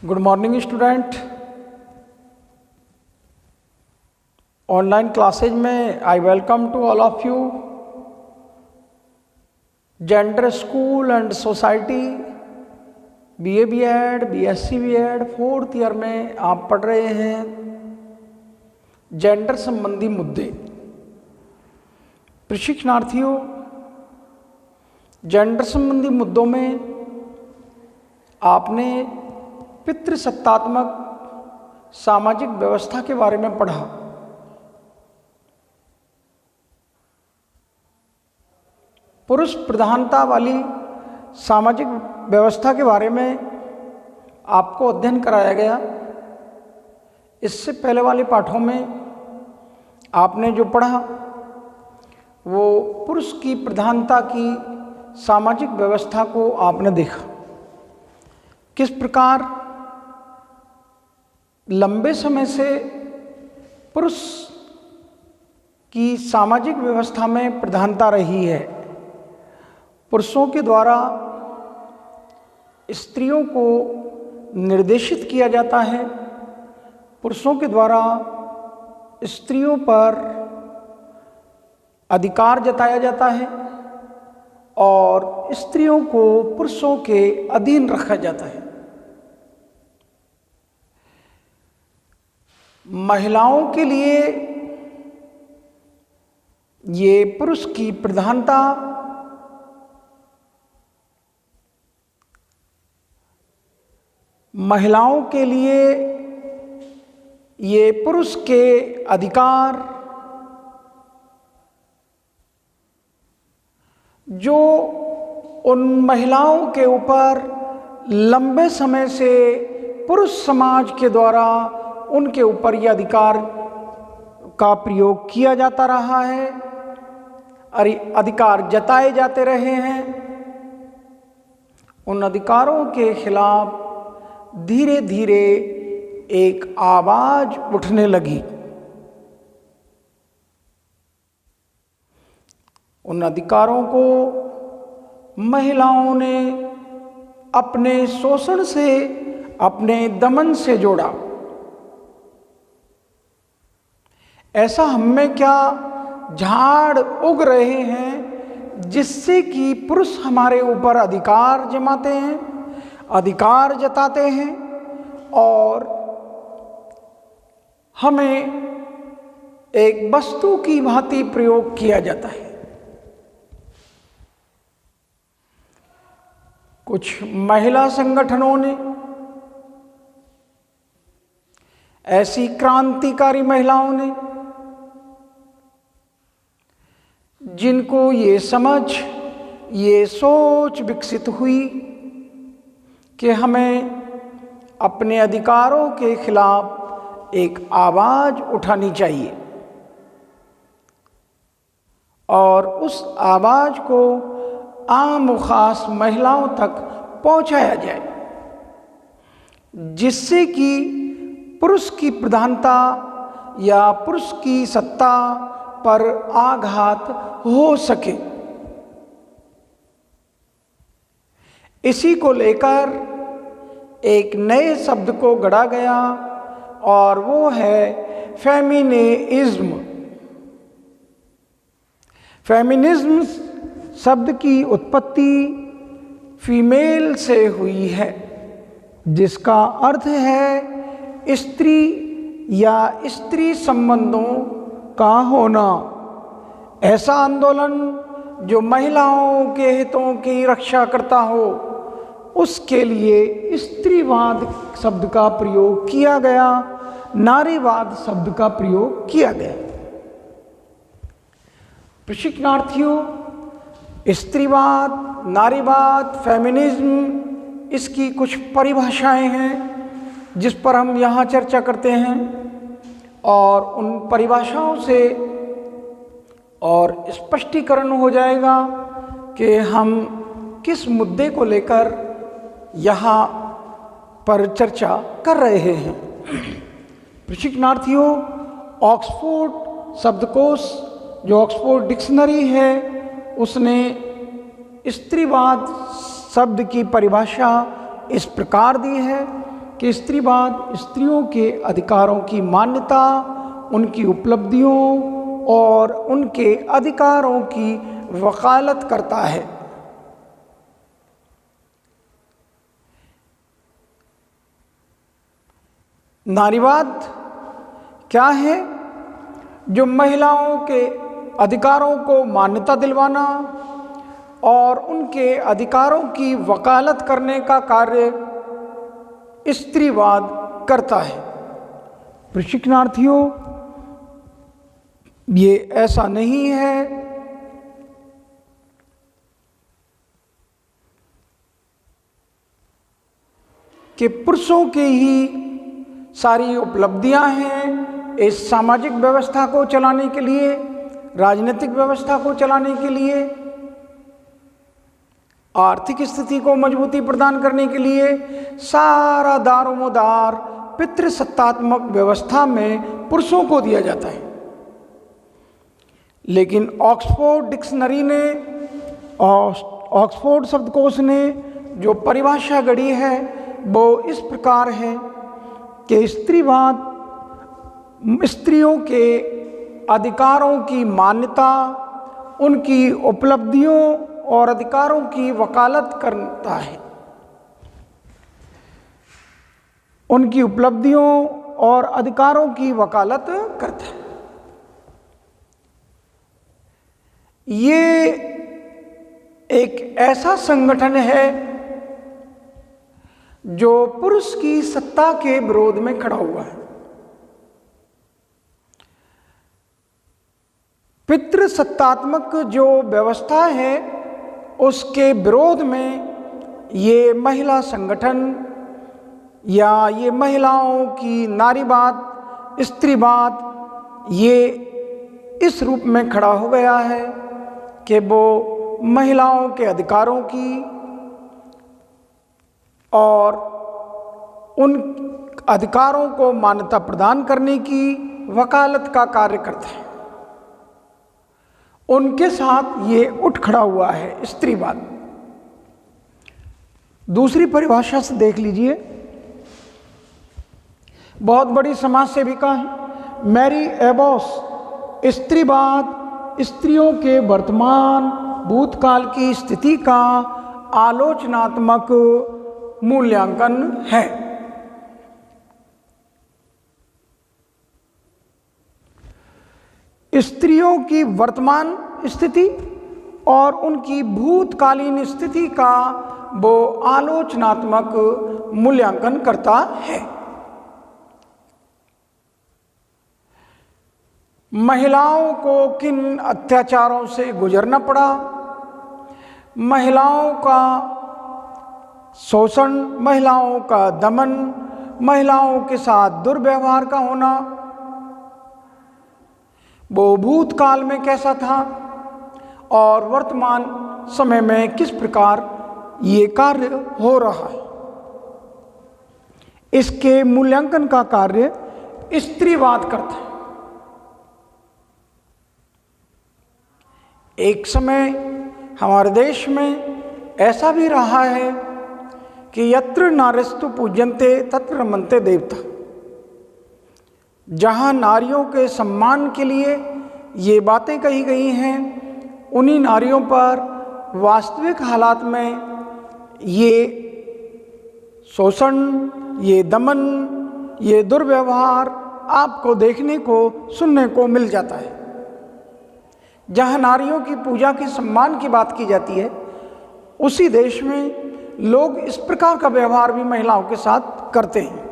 Good morning student. Online classes में I welcome to all of you. Gender school and society BA BEd BSc BEd 4th year में आप पढ़ रहे हैं gender संबंधी मुद्दे। प्रशिक्षणार्थियों, जेंडर संबंधी मुद्दों में आपने पितृसत्तात्मक सामाजिक व्यवस्था के बारे में पढ़ा। पुरुष प्रधानता वाली सामाजिक व्यवस्था के बारे में आपको अध्ययन कराया गया। इससे पहले वाले पाठों में आपने जो पढ़ा वो पुरुष की प्रधानता की सामाजिक व्यवस्था को आपने देखा, किस प्रकार लंबे समय से पुरुष की सामाजिक व्यवस्था में प्रधानता रही है। पुरुषों के द्वारा स्त्रियों को निर्देशित किया जाता है, पुरुषों के द्वारा स्त्रियों पर अधिकार जताया जाता है और स्त्रियों को पुरुषों के अधीन रखा जाता है। महिलाओं के लिए ये पुरुष की प्रधानता महिलाओं के लिए ये पुरुष के अधिकार जो उन महिलाओं के ऊपर लंबे समय से पुरुष समाज के द्वारा उनके ऊपर यह अधिकार का प्रयोग किया जाता रहा है और अधिकार जताए जाते रहे हैं। उन अधिकारों के खिलाफ धीरे धीरे एक आवाज उठने लगी। उन अधिकारों को महिलाओं ने अपने शोषण से, अपने दमन से जोड़ा। ऐसा हमें क्या झाड़ उग रहे हैं जिससे कि पुरुष हमारे ऊपर अधिकार जमाते हैं, अधिकार जताते हैं और हमें एक वस्तु की भांति प्रयोग किया जाता है। कुछ महिला संगठनों ने, ऐसी क्रांतिकारी महिलाओं ने जिनको ये समझ, ये सोच विकसित हुई कि हमें अपने अधिकारों के खिलाफ एक आवाज उठानी चाहिए और उस आवाज को आम व खास महिलाओं तक पहुंचाया जाए, जिससे कि पुरुष की प्रधानता या पुरुष की सत्ता पर आघात हो सके। इसी को लेकर एक नए शब्द को गढ़ा गया और वो है फेमिनिज्म। फेमिनिज्म शब्द की उत्पत्ति फीमेल से हुई है, जिसका अर्थ है स्त्री या स्त्री संबंधों का होना। ऐसा आंदोलन जो महिलाओं के हितों की रक्षा करता हो, उसके लिए स्त्रीवाद शब्द का प्रयोग किया गया, नारीवाद शब्द का प्रयोग किया गया। प्रशिक्षणार्थियों, स्त्रीवाद, नारीवाद, फेमिनिज्म, इसकी कुछ परिभाषाएं हैं जिस पर हम यहाँ चर्चा करते हैं और उन परिभाषाओं से और स्पष्टीकरण हो जाएगा कि हम किस मुद्दे को लेकर यहाँ पर चर्चा कर रहे हैं। प्रशिक्षणार्थियों, ऑक्सफोर्ड शब्दकोश जो ऑक्सफोर्ड डिक्शनरी है उसने स्त्रीवाद शब्द की परिभाषा इस प्रकार दी है कि स्त्रीवाद स्त्रियों के अधिकारों की मान्यता, उनकी उपलब्धियों और उनके अधिकारों की वकालत करता है। नारीवाद क्या है? जो महिलाओं के अधिकारों को मान्यता दिलवाना और उनके अधिकारों की वकालत करने का कार्य स्त्रीवाद करता है। प्रशिक्षणार्थियों, ये ऐसा नहीं है कि पुरुषों के ही सारी उपलब्धियां हैं इस सामाजिक व्यवस्था को चलाने के लिए, राजनीतिक व्यवस्था को चलाने के लिए, आर्थिक स्थिति को मजबूती प्रदान करने के लिए। सारा दारोमदार पितृसत्तात्मक व्यवस्था में पुरुषों को दिया जाता है। लेकिन ऑक्सफोर्ड डिक्शनरी ने, ऑक्सफोर्ड शब्दकोश ने जो परिभाषा गढ़ी है वो इस प्रकार है कि स्त्रीवाद स्त्रियों के अधिकारों की मान्यता, उनकी उपलब्धियों और अधिकारों की वकालत करता है। उनकी उपलब्धियों और अधिकारों की वकालत करता है। ये एक ऐसा संगठन है जो पुरुष की सत्ता के विरोध में खड़ा हुआ है। पितृसत्तात्मक जो व्यवस्था है उसके विरोध में ये महिला संगठन या ये महिलाओं की नारीवाद, स्त्रीवाद ये इस रूप में खड़ा हो गया है कि वो महिलाओं के अधिकारों की और उन अधिकारों को मान्यता प्रदान करने की वकालत का कार्य करते हैं। उनके साथ ये उठ खड़ा हुआ है स्त्रीवाद। दूसरी परिभाषा से देख लीजिए, बहुत बड़ी समाज सेविका है मैरी एबॉस। स्त्रीवाद स्त्रियों के वर्तमान भूतकाल की स्थिति का आलोचनात्मक मूल्यांकन है। स्त्रियों की वर्तमान स्थिति और उनकी भूतकालीन स्थिति का वो आलोचनात्मक मूल्यांकन करता है। महिलाओं को किन अत्याचारों से गुजरना पड़ा, महिलाओं का शोषण, महिलाओं का दमन, महिलाओं के साथ दुर्व्यवहार का होना, वो भूतकाल में कैसा था और वर्तमान समय में किस प्रकार ये कार्य हो रहा है, इसके मूल्यांकन का कार्य स्त्रीवाद करता है। एक समय हमारे देश में ऐसा भी रहा है कि यत्र नार्यस्तु पूज्यन्ते तत्र रमन्ते देवता। जहाँ नारियों के सम्मान के लिए ये बातें कही गई हैं, उन्हीं नारियों पर वास्तविक हालात में ये शोषण, ये दमन, ये दुर्व्यवहार आपको देखने को, सुनने को मिल जाता है। जहाँ नारियों की पूजा के सम्मान की बात की जाती है, उसी देश में लोग इस प्रकार का व्यवहार भी महिलाओं के साथ करते हैं।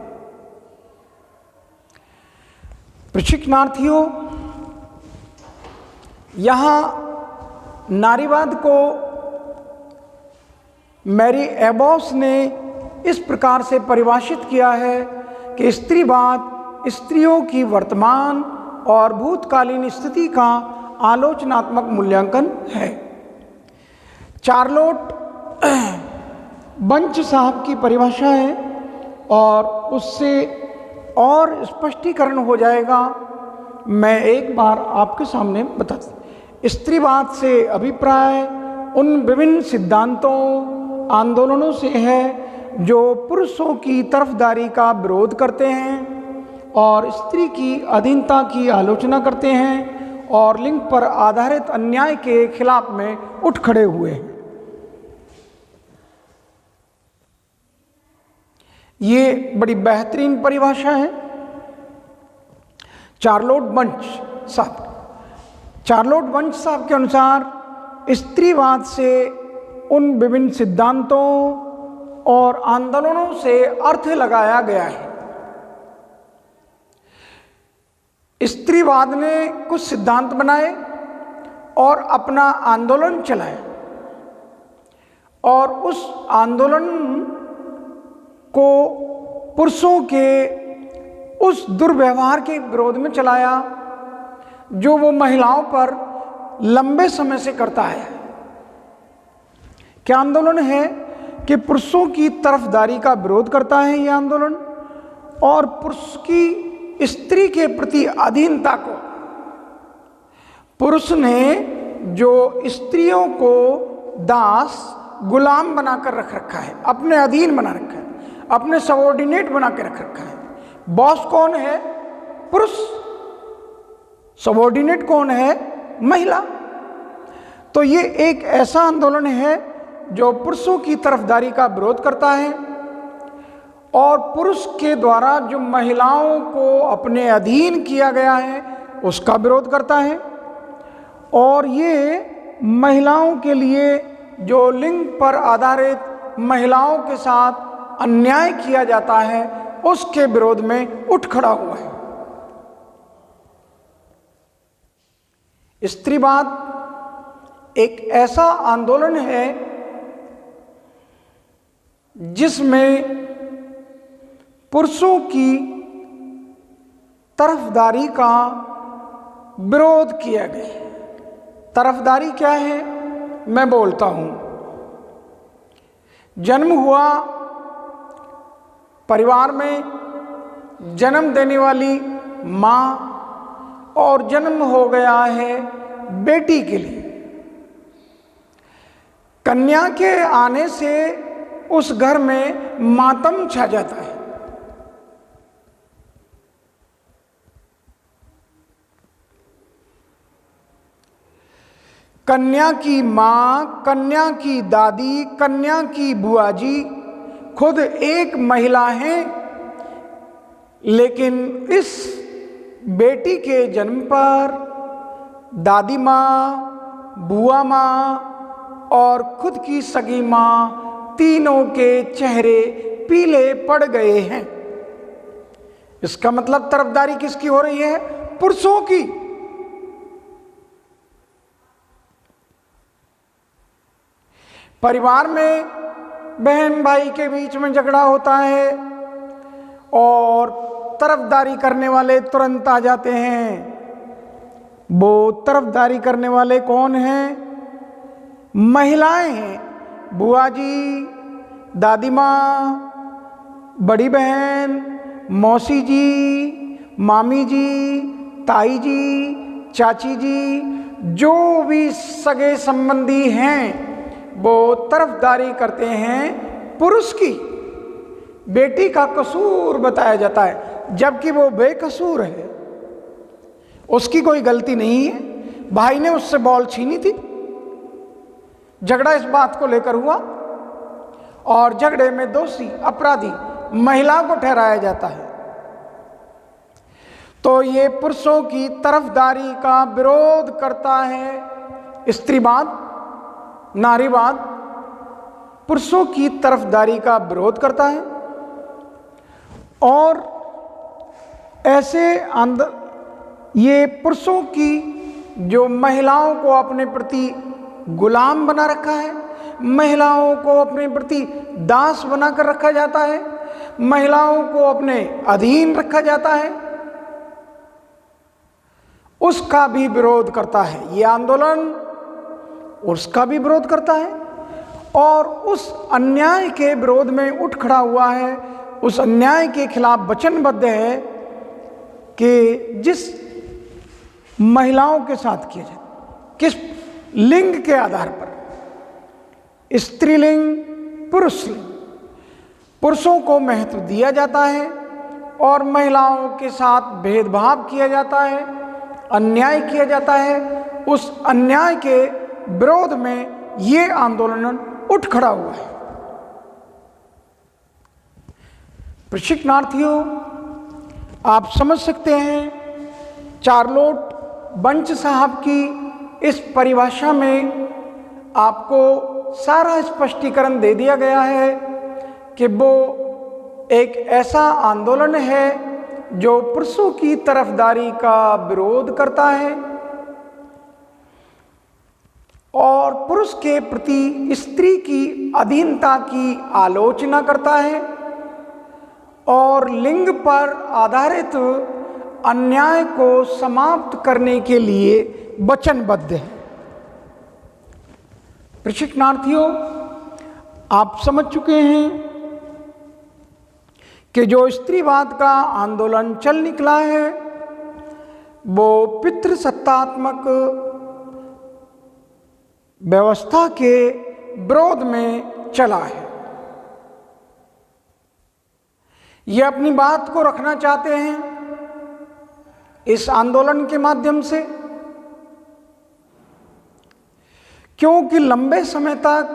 प्रशिक्षणार्थियों, यहाँ नारीवाद को मैरी एबॉस ने इस प्रकार से परिभाषित किया है कि स्त्रीवाद स्त्रियों की वर्तमान और भूतकालीन स्थिति का आलोचनात्मक मूल्यांकन है। चार्लोट बंच साहब की परिभाषा है और उससे और स्पष्टीकरण हो जाएगा। मैं एक बार आपके सामने बता दूं। स्त्रीवाद से अभिप्राय उन विभिन्न सिद्धांतों, आंदोलनों से है जो पुरुषों की तरफदारी का विरोध करते हैं और स्त्री की अधीनता की आलोचना करते हैं और लिंग पर आधारित अन्याय के खिलाफ में उठ खड़े हुए हैं। ये बड़ी बेहतरीन परिभाषा है चार्लोट बंच साहब के अनुसार स्त्रीवाद से उन विभिन्न सिद्धांतों और आंदोलनों से अर्थ लगाया गया है। स्त्रीवाद ने कुछ सिद्धांत बनाए और अपना आंदोलन चलाया और उस आंदोलन को पुरुषों के उस दुर्व्यवहार के विरोध में चलाया जो वो महिलाओं पर लंबे समय से करता है। क्या आंदोलन है कि पुरुषों की तरफदारी का विरोध करता है ये आंदोलन, और पुरुष की स्त्री के प्रति अधीनता को, पुरुष ने जो स्त्रियों को दास गुलाम बनाकर रख रखा है, अपने अधीन बना रखा है, अपने सबऑर्डिनेट बना के रख रखा है। बॉस कौन है? पुरुष। सबऑर्डिनेट कौन है? महिला। तो ये एक ऐसा आंदोलन है जो पुरुषों की तरफदारी का विरोध करता है और पुरुष के द्वारा जो महिलाओं को अपने अधीन किया गया है उसका विरोध करता है, और ये महिलाओं के लिए जो लिंग पर आधारित महिलाओं के साथ अन्याय किया जाता है उसके विरोध में उठ खड़ा हुआ है। स्त्रीवाद एक ऐसा आंदोलन है जिसमें पुरुषों की तरफदारी का विरोध किया गया। तरफदारी क्या है मैं बोलता हूं। जन्म हुआ परिवार में, जन्म देने वाली मां, और जन्म हो गया है बेटी के लिए। कन्या के आने से उस घर में मातम छा जाता है। कन्या की मां, कन्या की दादी, कन्या की बुआ जी खुद एक महिला हैं, लेकिन इस बेटी के जन्म पर दादी मां, बुआ मां और खुद की सगी मां तीनों के चेहरे पीले पड़ गए हैं। इसका मतलब तरफदारी किसकी हो रही है? पुरुषों की। परिवार में बहन भाई के बीच में झगड़ा होता है और तरफदारी करने वाले तुरंत आ जाते हैं। वो तरफदारी करने वाले कौन हैं? महिलाएं हैं। बुआ जी, दादी माँ, बड़ी बहन, मौसी जी, मामी जी, ताई जी, चाची जी, जो भी सगे संबंधी हैं वो तरफदारी करते हैं पुरुष की। बेटी का कसूर बताया जाता है जबकि वो बेकसूर है, उसकी कोई गलती नहीं है। भाई ने उससे बॉल छीनी थी, झगड़ा इस बात को लेकर हुआ और झगड़े में दोषी अपराधी महिला को ठहराया जाता है। तो ये पुरुषों की तरफदारी का विरोध करता है स्त्रीवाद। नारीवाद पुरुषों की तरफदारी का विरोध करता है और ऐसे ये पुरुषों की जो महिलाओं को अपने प्रति गुलाम बना रखा है, महिलाओं को अपने प्रति दास बनाकर रखा जाता है, महिलाओं को अपने अधीन रखा जाता है, उसका भी विरोध करता है। ये आंदोलन उसका भी विरोध करता है और उस अन्याय के विरोध में उठ खड़ा हुआ है, उस अन्याय के खिलाफ वचनबद्ध है कि जिस महिलाओं के साथ किया जाए, किस लिंग के आधार पर, स्त्रीलिंग, पुरुष लिंग, पुरुषों को महत्व दिया जाता है और महिलाओं के साथ भेदभाव किया जाता है, अन्याय किया जाता है, उस अन्याय के विरोध में ये आंदोलन उठ खड़ा हुआ है। प्रशिक्षणार्थियों, आप समझ सकते हैं चार्लोट बंच साहब की इस परिभाषा में आपको सारा स्पष्टीकरण दे दिया गया है कि वो एक ऐसा आंदोलन है जो पुरुषों की तरफदारी का विरोध करता है और पुरुष के प्रति स्त्री की अधीनता की आलोचना करता है और लिंग पर आधारित अन्याय को समाप्त करने के लिए वचनबद्ध है। प्रशिक्षणार्थियों, आप समझ चुके हैं कि जो स्त्रीवाद का आंदोलन चल निकला है वो पितृसत्तात्मक व्यवस्था के विरोध में चला है। ये अपनी बात को रखना चाहते हैं इस आंदोलन के माध्यम से, क्योंकि लंबे समय तक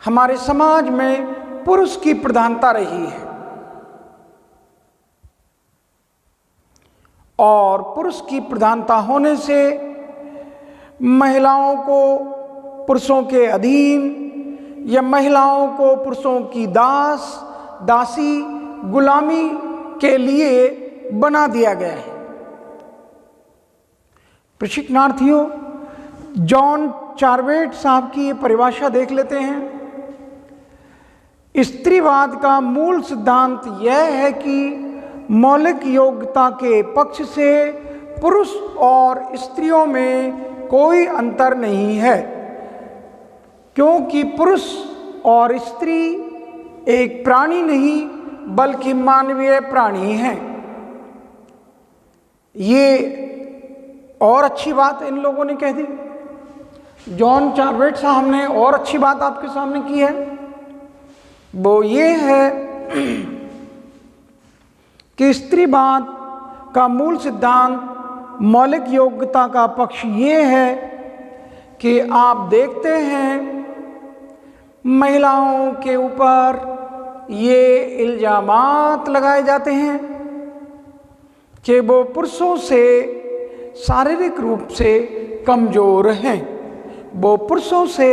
हमारे समाज में पुरुष की प्रधानता रही है और पुरुष की प्रधानता होने से महिलाओं को पुरुषों के अधीन या महिलाओं को पुरुषों की दासी गुलामी के लिए बना दिया गया है। प्रशिक्षणार्थियों, जॉन चार्वेट साहब की ये परिभाषा देख लेते हैं। स्त्रीवाद का मूल सिद्धांत यह है कि मौलिक योग्यता के पक्ष से पुरुष और स्त्रियों में कोई अंतर नहीं है, क्योंकि पुरुष और स्त्री एक प्राणी नहीं बल्कि मानवीय प्राणी हैं। ये और अच्छी बात इन लोगों ने कह दी। जॉन चार्वेट साहब ने और अच्छी बात आपके सामने की है, वो ये है कि स्त्रीवाद का मूल सिद्धांत मौलिक योग्यता का पक्ष ये है कि आप देखते हैं महिलाओं के ऊपर ये इल्जामात लगाए जाते हैं कि वो पुरुषों से शारीरिक रूप से कमज़ोर हैं, वो पुरुषों से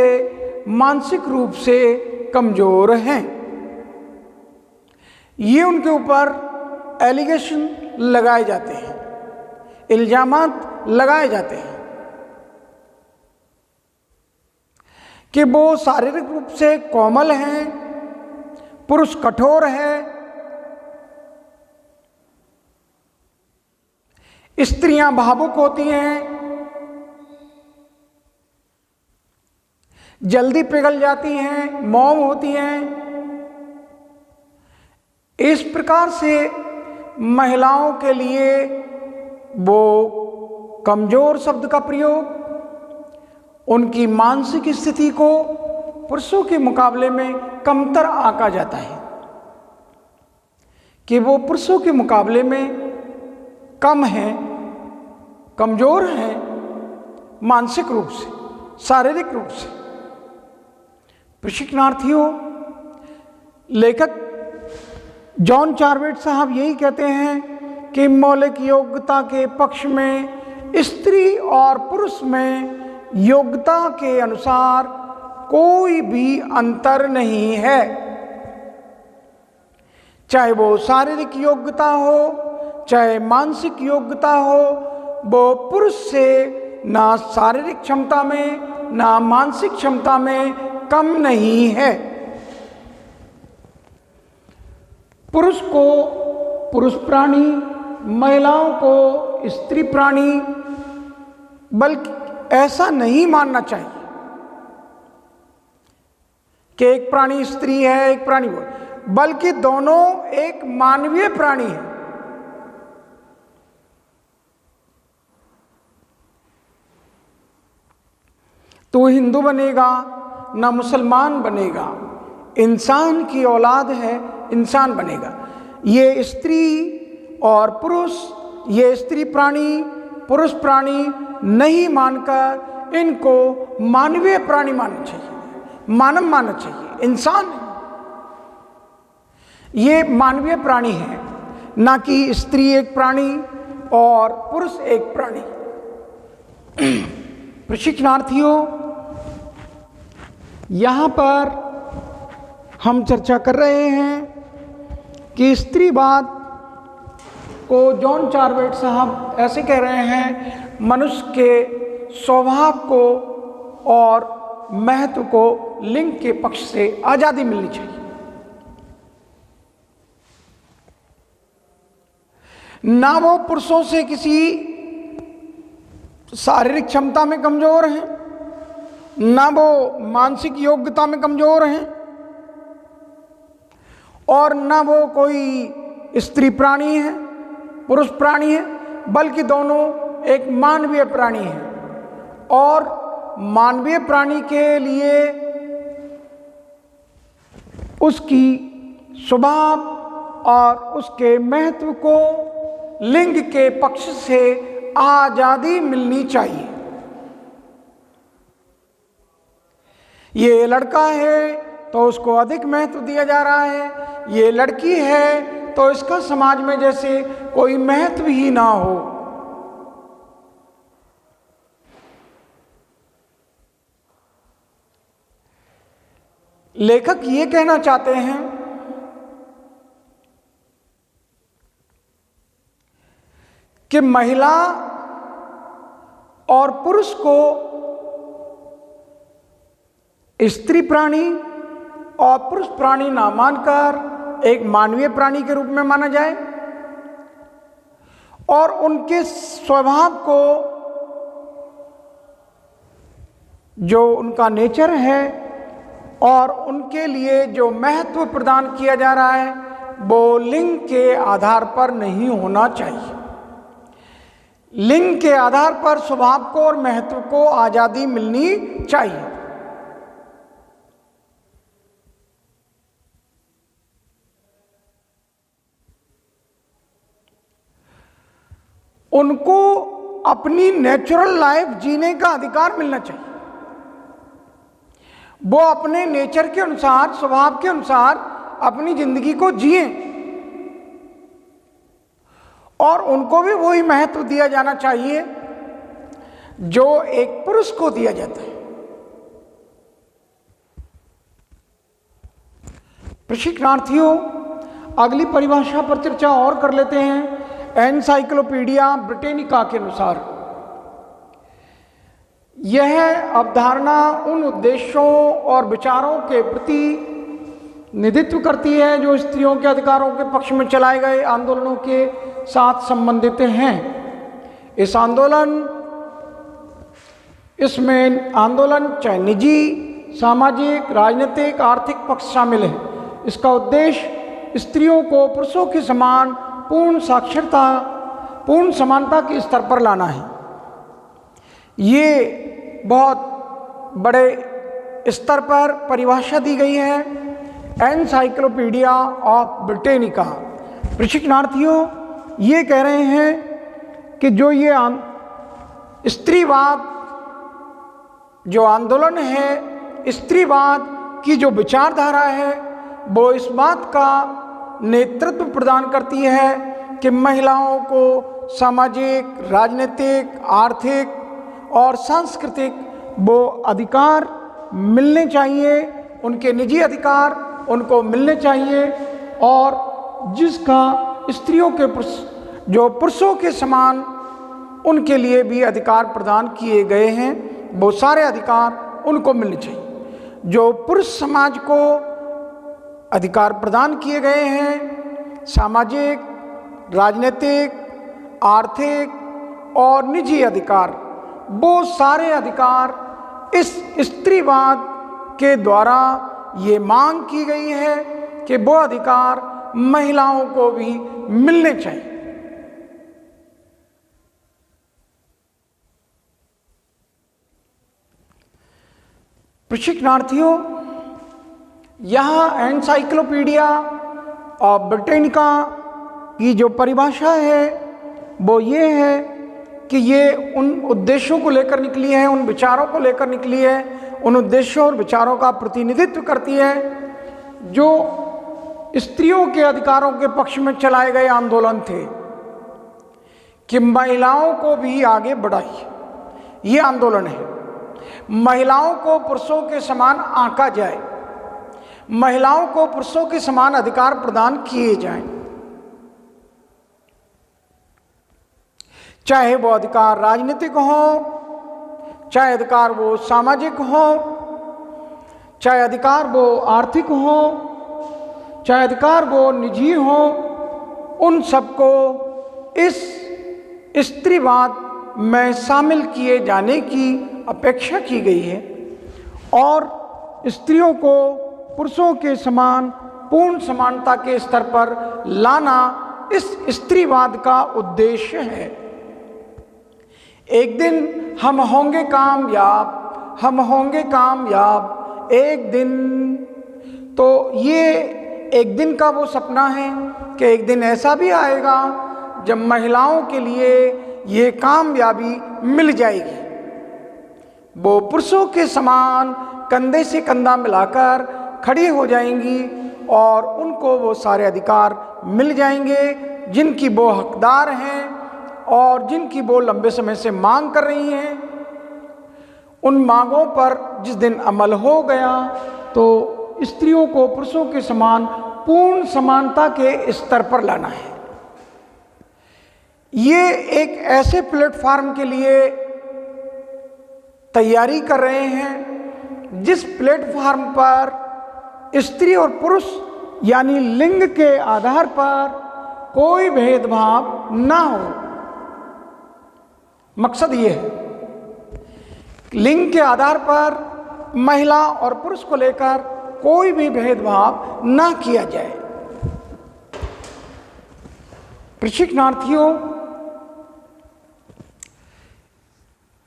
मानसिक रूप से कमज़ोर हैं। ये उनके ऊपर एलिगेशन लगाए जाते हैं, इल्जामात लगाए जाते हैं कि वो शारीरिक रूप से कोमल हैं, पुरुष कठोर है, स्त्रियां भावुक होती हैं, जल्दी पिघल जाती हैं, मौन होती हैं। इस प्रकार से महिलाओं के लिए वो कमजोर शब्द का प्रयोग उनकी मानसिक स्थिति को पुरुषों के मुकाबले में कमतर आंका जाता है कि वो पुरुषों के मुकाबले में कम हैं, कमजोर हैं मानसिक रूप से, शारीरिक रूप से। प्रशिक्षणार्थियों, लेखक जॉन चार्वेट साहब यही कहते हैं कि मौलिक योग्यता के पक्ष में स्त्री और पुरुष में योग्यता के अनुसार कोई भी अंतर नहीं है, चाहे वो शारीरिक योग्यता हो चाहे मानसिक योग्यता हो। वो पुरुष से ना शारीरिक क्षमता में ना मानसिक क्षमता में कम नहीं है। पुरुष को पुरुष प्राणी, महिलाओं को स्त्री प्राणी, बल्कि ऐसा नहीं मानना चाहिए कि एक प्राणी स्त्री है एक प्राणी वो, बल्कि दोनों एक मानवीय प्राणी है। तो हिंदू बनेगा ना मुसलमान बनेगा, इंसान की औलाद है, इंसान बनेगा। ये स्त्री और पुरुष, ये स्त्री प्राणी पुरुष प्राणी नहीं मानकर इनको मानवीय प्राणी मानना चाहिए, मानव मानना चाहिए। इंसान ये मानवीय प्राणी है, ना कि स्त्री एक प्राणी और पुरुष एक प्राणी। प्रशिक्षणार्थियों, यहाँ पर हम चर्चा कर रहे हैं कि स्त्रीवाद को जॉन चार्वेट साहब ऐसे कह रहे हैं, मनुष्य के स्वभाव को और महत्व को लिंग के पक्ष से आजादी मिलनी चाहिए। ना वो पुरुषों से किसी शारीरिक क्षमता में कमजोर हैं, ना वो मानसिक योग्यता में कमजोर हैं, और ना वो कोई स्त्री प्राणी है पुरुष प्राणी है, बल्कि दोनों एक मानवीय प्राणी हैं। और मानवीय प्राणी के लिए उसकी स्वभाव और उसके महत्व को लिंग के पक्ष से आजादी मिलनी चाहिए। ये लड़का है तो उसको अधिक महत्व दिया जा रहा है, ये लड़की है तो इसका समाज में जैसे कोई महत्व ही ना हो। लेखक ये कहना चाहते हैं कि महिला और पुरुष को स्त्री प्राणी और पुरुष प्राणी ना मानकर एक मानवीय प्राणी के रूप में माना जाए, और उनके स्वभाव को, जो उनका नेचर है और उनके लिए जो महत्व प्रदान किया जा रहा है, वो लिंग के आधार पर नहीं होना चाहिए। लिंग के आधार पर स्वभाव को और महत्व को आजादी मिलनी चाहिए। उनको अपनी नेचुरल लाइफ जीने का अधिकार मिलना चाहिए। वो अपने नेचर के अनुसार, स्वभाव के अनुसार अपनी जिंदगी को जिए, और उनको भी वही महत्व दिया जाना चाहिए जो एक पुरुष को दिया जाता है। प्रशिक्षणार्थियों, अगली परिभाषा पर चर्चा और कर लेते हैं। एनसाइक्लोपीडिया ब्रिटेनिका के अनुसार यह अवधारणा उन उद्देश्यों और विचारों के प्रति प्रतिनिधित्व करती है जो स्त्रियों के अधिकारों के पक्ष में चलाए गए आंदोलनों के साथ संबंधित हैं। इसमें आंदोलन चाहे निजी, सामाजिक, राजनीतिक, आर्थिक पक्ष शामिल है। इसका उद्देश्य स्त्रियों को पुरुषों के समान पूर्ण साक्षरता, पूर्ण समानता के स्तर पर लाना है। ये बहुत बड़े स्तर पर परिभाषा दी गई है एनसाइक्लोपीडिया ऑफ ब्रिटेनिका। प्रशिक्षणार्थियों, ये कह रहे हैं कि जो ये स्त्रीवाद जो आंदोलन है, स्त्रीवाद की जो विचारधारा है, वो इस बात का नेतृत्व प्रदान करती है कि महिलाओं को सामाजिक, राजनीतिक, आर्थिक और सांस्कृतिक वो अधिकार मिलने चाहिए, उनके निजी अधिकार उनको मिलने चाहिए, और जिसका स्त्रियों के जो पुरुषों के समान उनके लिए भी अधिकार प्रदान किए गए हैं, वो सारे अधिकार उनको मिलने चाहिए। जो पुरुष समाज को अधिकार प्रदान किए गए हैं, सामाजिक, राजनीतिक, आर्थिक और निजी अधिकार, वो सारे अधिकार इस स्त्रीवाद के द्वारा ये मांग की गई है कि वो अधिकार महिलाओं को भी मिलने चाहिए। प्रशिक्षणार्थियों, यहाँ एनसाइक्लोपीडिया ब्रिटेनिका की जो परिभाषा है वो ये है कि ये उन उद्देश्यों को लेकर निकली है, उन विचारों को लेकर निकली है, उन उद्देश्यों और विचारों का प्रतिनिधित्व करती है जो स्त्रियों के अधिकारों के पक्ष में चलाए गए आंदोलन थे कि महिलाओं को भी आगे बढ़ाइए। ये आंदोलन है, महिलाओं को पुरुषों के समान आंका जाए, महिलाओं को पुरुषों के समान अधिकार प्रदान किए जाएं, चाहे वो अधिकार राजनीतिक हो, चाहे अधिकार वो सामाजिक हो, चाहे अधिकार वो आर्थिक हो, चाहे अधिकार वो निजी हो, उन सबको इस स्त्रीवाद में शामिल किए जाने की अपेक्षा की गई है और स्त्रियों को पुरुषों के समान पूर्ण समानता के स्तर पर लाना इस स्त्रीवाद का उद्देश्य है। एक दिन हम होंगे कामयाब, हम होंगे कामयाब एक दिन। तो ये एक दिन का वो सपना है कि एक दिन ऐसा भी आएगा जब महिलाओं के लिए ये कामयाबी मिल जाएगी, वो पुरुषों के समान कंधे से कंधा मिलाकर खड़ी हो जाएंगी और उनको वो सारे अधिकार मिल जाएंगे जिनकी वो हकदार हैं और जिनकी वो लंबे समय से मांग कर रही हैं। उन मांगों पर जिस दिन अमल हो गया तो स्त्रियों को पुरुषों के समान पूर्ण समानता के स्तर पर लाना है। ये एक ऐसे प्लेटफॉर्म के लिए तैयारी कर रहे हैं जिस प्लेटफॉर्म पर स्त्री और पुरुष यानी लिंग के आधार पर कोई भेदभाव ना हो। मकसद ये है लिंग के आधार पर महिला और पुरुष को लेकर कोई भी भेदभाव ना किया जाए। प्रशिक्षणार्थियों,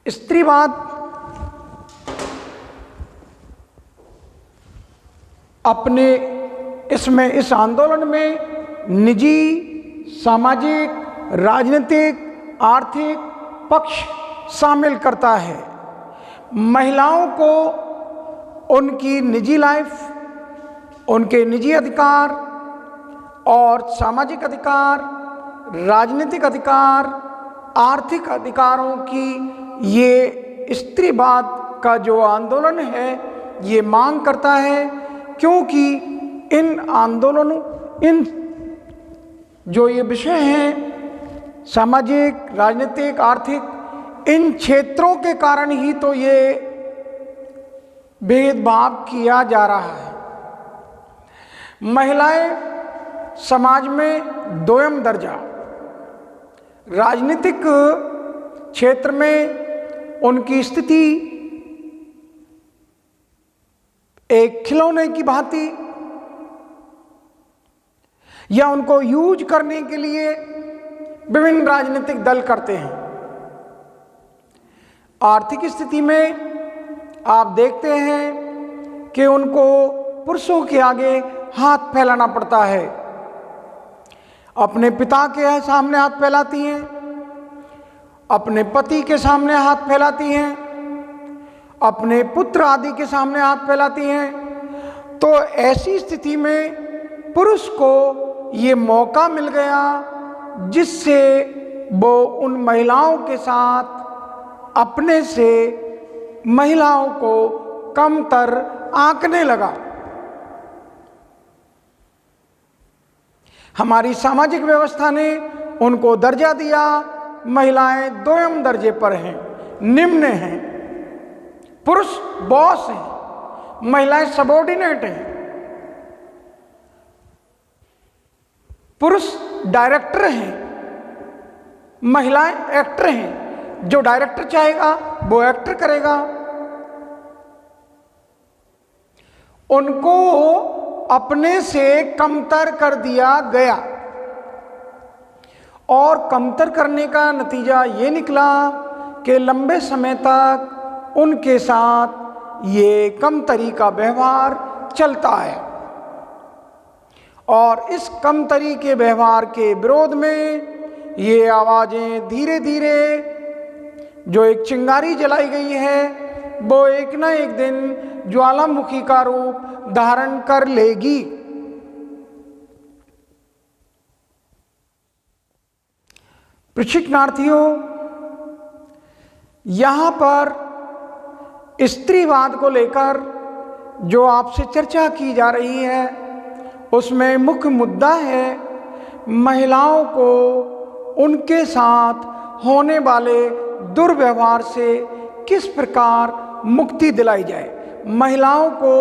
स्त्रीवाद अपने इस आंदोलन में निजी, सामाजिक, राजनीतिक, आर्थिक पक्ष शामिल करता है। महिलाओं को उनकी निजी लाइफ, उनके निजी अधिकार और सामाजिक अधिकार, राजनीतिक अधिकार, आर्थिक अधिकारों की ये स्त्रीवाद का जो आंदोलन है ये मांग करता है, क्योंकि इन आंदोलनों, इन जो ये विषय हैं सामाजिक, राजनीतिक, आर्थिक, इन क्षेत्रों के कारण ही तो ये भेदभाव किया जा रहा है। महिलाएं समाज में दोयम दर्जा, राजनीतिक क्षेत्र में उनकी स्थिति एक खिलौने की भांति या उनको यूज करने के लिए विभिन्न राजनीतिक दल करते हैं। आर्थिक स्थिति में आप देखते हैं कि उनको पुरुषों के आगे हाथ फैलाना पड़ता है। अपने पिता के सामने हाथ फैलाती हैं, अपने पति के सामने हाथ फैलाती हैं, अपने पुत्र आदि के सामने हाथ फैलाती हैं। तो ऐसी स्थिति में पुरुष को ये मौका मिल गया जिससे वो उन महिलाओं के साथ अपने से महिलाओं को कमतर आंकने लगा। हमारी सामाजिक व्यवस्था ने उनको दर्जा दिया, महिलाएं दोयम दर्जे पर हैं, निम्न हैं। पुरुष बॉस हैं, महिलाएं सबॉर्डिनेट हैं। पुरुष डायरेक्टर हैं, महिलाएं एक्टर हैं। जो डायरेक्टर चाहेगा वो एक्टर करेगा। उनको अपने से कमतर कर दिया गया और कमतर करने का नतीजा ये निकला कि लंबे समय तक उनके साथ ये कमतरी का व्यवहार चलता है। और इस कमतरी के व्यवहार के विरोध में ये आवाज़ें धीरे धीरे, जो एक चिंगारी जलाई गई है, वो एक न एक दिन ज्वालामुखी का रूप धारण कर लेगी। प्रशिक्षणार्थियों, यहाँ पर स्त्रीवाद को लेकर जो आपसे चर्चा की जा रही है, उसमें मुख्य मुद्दा है महिलाओं को उनके साथ होने वाले दुर्व्यवहार से किस प्रकार मुक्ति दिलाई जाए। महिलाओं को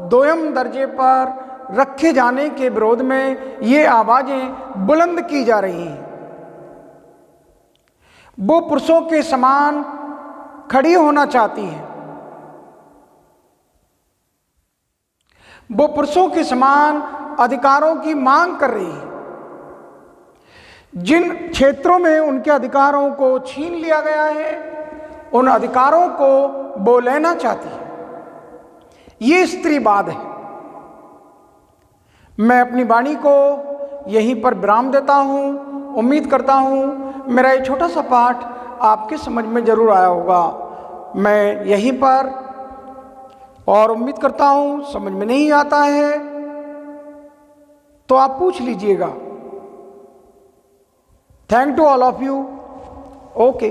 दोयम दर्जे पर रखे जाने के विरोध में ये आवाज़ें बुलंद की जा रही हैं। वो पुरुषों के समान खड़ी होना चाहती हैं, वो पुरुषों के समान अधिकारों की मांग कर रही है। जिन क्षेत्रों में उनके अधिकारों को छीन लिया गया है, उन अधिकारों को वो लेना चाहती है। ये स्त्रीवाद है। मैं अपनी वाणी को यहीं पर विराम देता हूँ। उम्मीद करता हूँ मेरा ये छोटा सा पाठ आपके समझ में जरूर आया होगा। मैं यहीं पर, और उम्मीद करता हूँ समझ में नहीं आता है तो आप पूछ लीजिएगा। Thank to all of you. Okay.